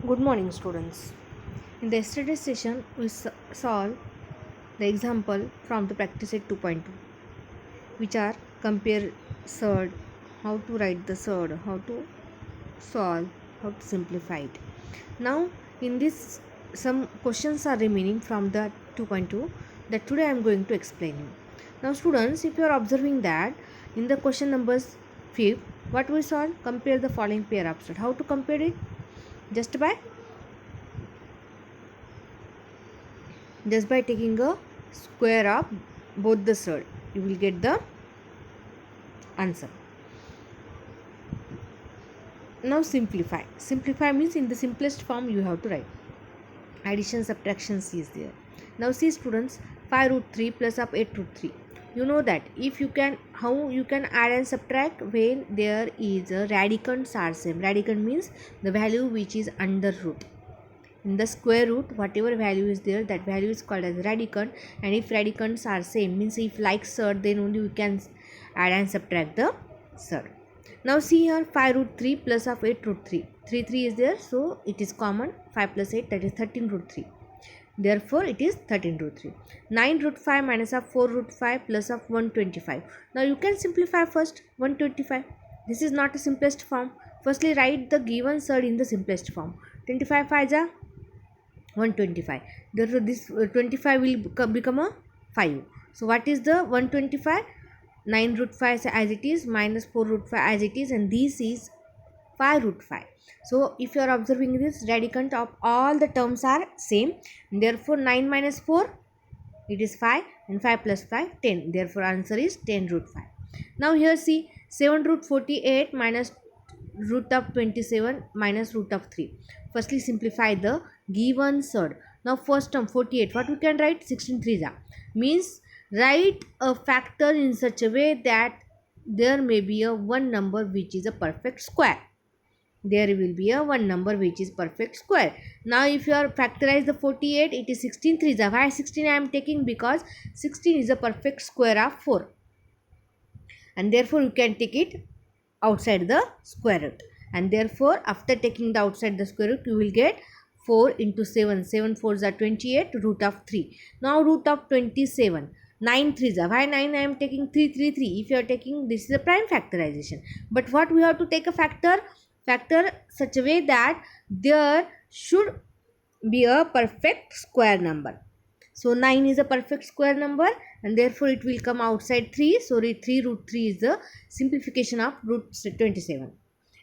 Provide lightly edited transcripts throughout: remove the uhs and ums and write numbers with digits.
Good morning, students. In the yesterday session, we solved the example from the practice set 2.2, which are compare surd, how to write the surd, how to solve, how to simplify it. Now, in this, some questions are remaining from the 2.2 that today I am going to explain you. Now, students, if you are observing that in the question numbers 5, what we solve? Compare the following pair of surd. How to compare it? Just by taking a square of both the surd, you will get the answer. Now simplify means in the simplest form you have to write. Addition subtractions is there. Now see students, 5 root 3 plus of 8 root 3, you know that if you can, how you can add and subtract when there is a radicands are same. Radicand means the value which is under root. In the square root, whatever value is there, that value is called as radicand, and if radicands are same, means if like surd, then only we can add and subtract the surd. Now see here, 5 root 3 plus of 8 root 3, 3 is there, so it is common. 5 plus 8, that is 13 root 3, therefore it is 13 root 3. 9 root 5 minus of 4 root 5 plus of 125. Now you can simplify first 125. This is not a simplest form. Firstly write the given surd in the simplest form. 25 5 ja 125, therefore this 25 will become a 5. So what is the 125? 9 root 5 as it is minus 4 root 5 as it is, and this is 5 root 5. So if you are observing this, radicand of all the terms are same, therefore 9 minus 4, it is 5, and 5 plus 5 10, therefore answer is 10 root 5. Now here see, 7 root 48 minus root of 27 minus root of 3. Firstly simplify the given surd. Now first term 48, what we can write? 16 3 means write a factor in such a way that there may be a one number which is a perfect square. There will be a one number which is perfect square. Now if you are factorize the 48, it is 16 3 why 16 I am taking? Because 16 is a perfect square of 4, and therefore you can take it outside the square root, and therefore after taking the outside the square root, you will get 4 into 7, 7 4s are 28, root of 3. Now root of 27, 9 3s are, why 9 I am taking? 3 3 3. If you are taking, this is a prime factorization, but what we have to take a factor such a way that there should be a perfect square number. So 9 is a perfect square number, and therefore it will come outside 3. So 3 root 3 is the simplification of root 27,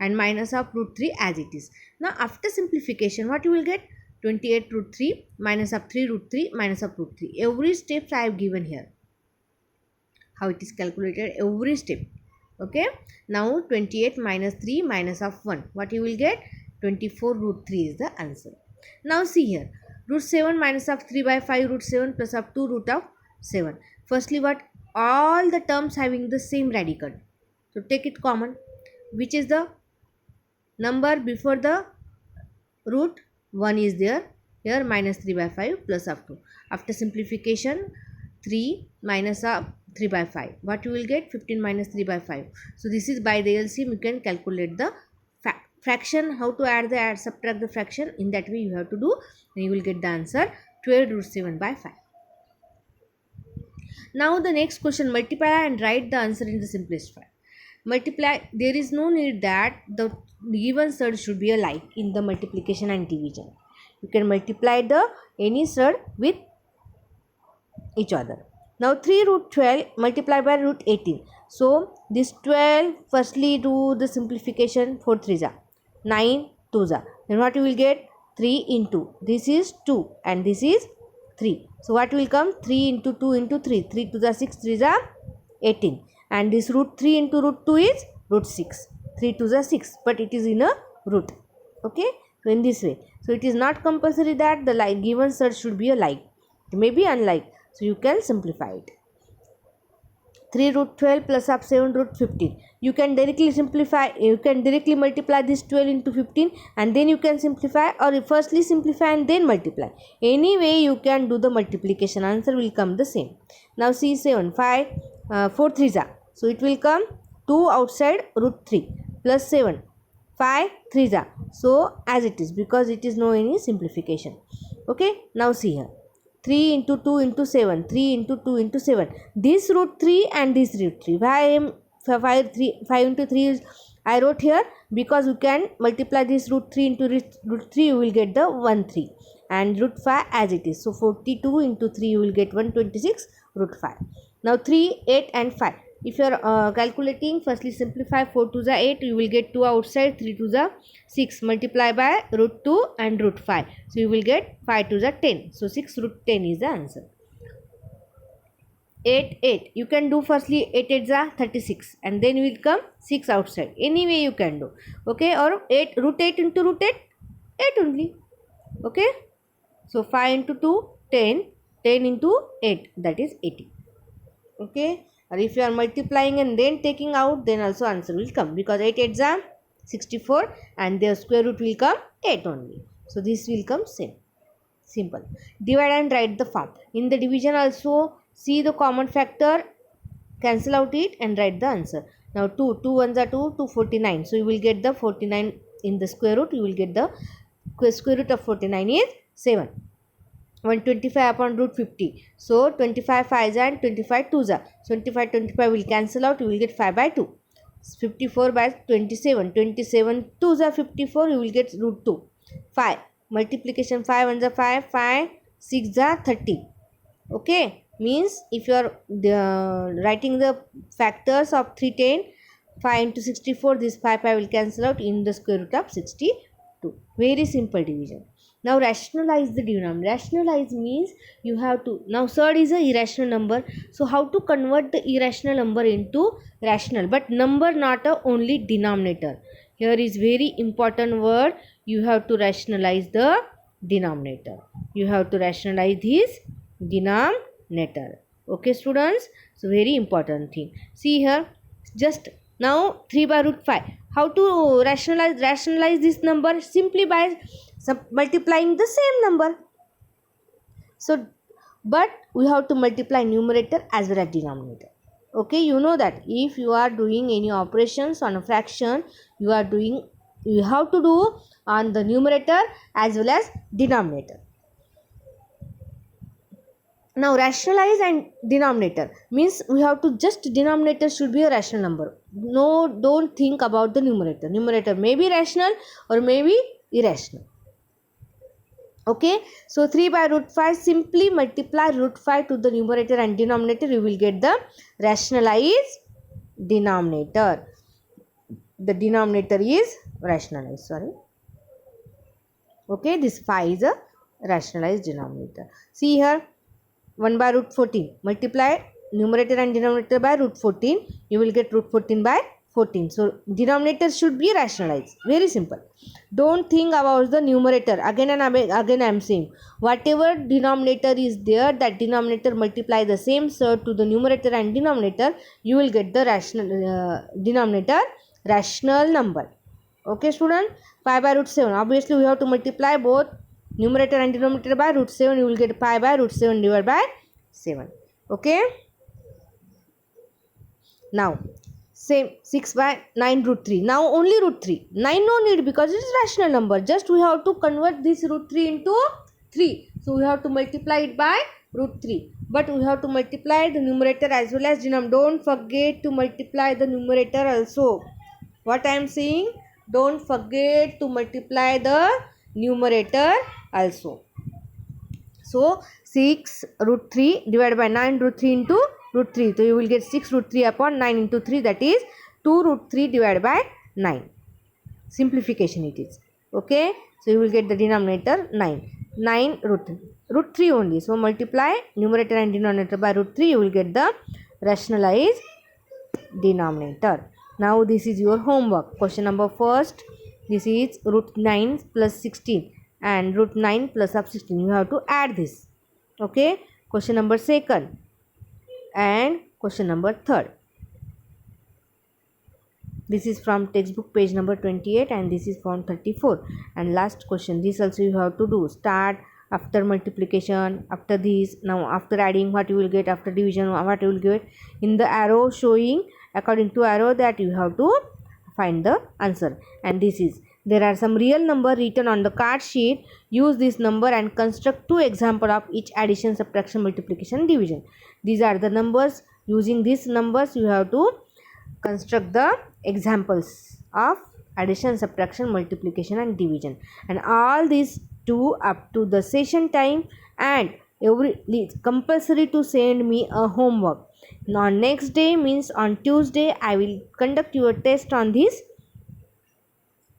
and minus of root 3 as it is. Now after simplification, what you will get? 28 root 3 minus of 3 root 3 minus of root 3. Every step I have given here, how it is calculated, every step. Okay, now 28 minus 3 minus of 1, what you will get? 24 root 3 is the answer. Now see here, root 7 minus of 3 by 5 root 7 plus of 2 root of 7. Firstly what? All the terms having the same radicand, so take it common. Which is the number before the root? 1 is there here, minus 3 by 5 plus of 2. After simplification, 3 minus of 3 by 5, what you will get? 15 minus 3 by 5. So this is by the LCM you can calculate the fraction. How to add subtract the fraction, in that way you have to do, and you will get the answer 12 root 7 by 5. Now the next question, multiply and write the answer in the simplest form. Multiply, there is no need that the given surd should be alike in the multiplication and division. You can multiply the any surd with each other. Now 3 root 12 multiplied by root 18. So this 12, firstly do the simplification. 4 3 9 2 then what you will get? 3 into, this is 2 and this is 3. So what will come? 3 into 2 into 3. 3 to the 6, 3 is 18. And this root 3 into root 2 is root 6. 3 to the 6, but it is in a root. Okay, so in this way. So it is not compulsory that the given surd should be alike. It may be unlike. So you can simplify it. 3 root 12 plus of 7 root 15. You can directly simplify, you can directly multiply this 12 into 15, and then you can simplify, or firstly simplify and then multiply. Any way you can do the multiplication, answer will come the same. Now see 7, 5, 4 3s. So it will come 2 outside root 3 plus 7. 5 3s are, so as it is, because it is no any simplification. Okay, now see here, 3 into 2 into 7, 3 into 2 into 7, this root 3 and this root 3. Why I am 5 into 3 is I wrote here, because you can multiply this root 3 into root 3, you will get the 1 3, and root 5 as it is. So 42 into 3 you will get 126 root 5. Now 3, 8 and 5. If you are calculating, firstly simplify. 4 to the 8, you will get 2 outside, 3 to the 6, multiply by root 2 and root 5. So you will get 5 to the 10. So 6 root 10 is the answer. 8 8, you can do firstly 8 8 are 36, and then will come 6 outside. Anyway you can do. Okay, or 8 root 8 into root 8, 8 only. Okay, so 5 into 2 10, 10 into 8, that is 80. Okay, or if you are multiplying and then taking out, then also answer will come, because 8 8s are 64 and their square root will come 8 only. So this will come same. Simple. Divide and write the form. In the division also, see the common factor, cancel out it and write the answer. Now 2 1s are 2, 249. So you will get the 49 in the square root. You will get the square root of 49 is 7. 125 upon root 50. So 25 5s and 25 2s are. 25 will cancel out. You will get 5 by 2. 54 by 27. 27 2s are 54. You will get root 2. 5. Multiplication 5 1s are 5. 5 6 are 30. Okay. Means if you are writing the factors of 310, 5 into 64, this 5 will cancel out in the square root of 62. Very simple division. Now rationalize the denominator. Rationalize means you have to, now third is a irrational number. So how to convert the irrational number into rational, but number not a only denominator. Here is very important word. You have to rationalize the denominator. You have to rationalize this denominator. Okay students, so very important thing. See here, just now 3 by root 5. How to rationalize this number? Simply by multiplying the same number. So but we have to multiply numerator as well as denominator. Okay, you know that if you are doing any operations on a fraction, you have to do on the numerator as well as denominator. Now rationalize and denominator means we have to just, denominator should be a rational number. No, don't think about the numerator. Numerator may be rational or may be irrational. Okay, so 3 by root 5, simply multiply root 5 to the numerator and denominator, you will get the rationalized denominator. The denominator is rationalized, sorry. Okay, this 5 is a rationalized denominator. See here, 1 by root 14, multiply numerator and denominator by root 14, you will get root 14 by 14. So denominator should be rationalized. Very simple. Don't think about the numerator. Again and again I am saying, whatever denominator is there, that denominator multiply the same side to the numerator and denominator, you will get the rational denominator rational number. Okay student, 5 by root 7. Obviously we have to multiply both numerator and denominator by root 7. You will get pi by root 7 divided by 7. Okay. Now same 6 by 9 root 3. Now only root 3. 9 no need, because it is rational number. Just we have to convert this root 3 into 3. So we have to multiply it by root 3. But we have to multiply the numerator as well as denominator. Don't forget to multiply the numerator also. What I am saying? Don't forget to multiply the numerator also. So 6 root 3 divided by 9 root 3 into root 3. So you will get 6 root 3 upon 9 into 3, that is 2 root 3 divided by 9. Simplification it is. Okay. So you will get the denominator 9. 9 root 3 only. So multiply numerator and denominator by root 3. You will get the rationalized denominator. Now this is your homework. Question number first. This is root 9 plus 16 and root 9 plus of 16. You have to add this. Okay. Question number second and question number third. This is from textbook page number 28 and this is from 34. And last question, this also you have to do. Start after multiplication, after this, now after adding what you will get, after division what you will get. In the arrow showing, according to arrow, that you have to find the answer. And this is, there are some real number written on the card sheet. Use this number and construct two example of each addition, subtraction, multiplication, division. These are the numbers. Using these numbers you have to construct the examples of addition, subtraction, multiplication and division. And all these do up to the session time, and compulsory to send me a homework. On next day, means on Tuesday, I will conduct your test on this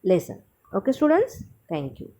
lesson. Okay students, thank you.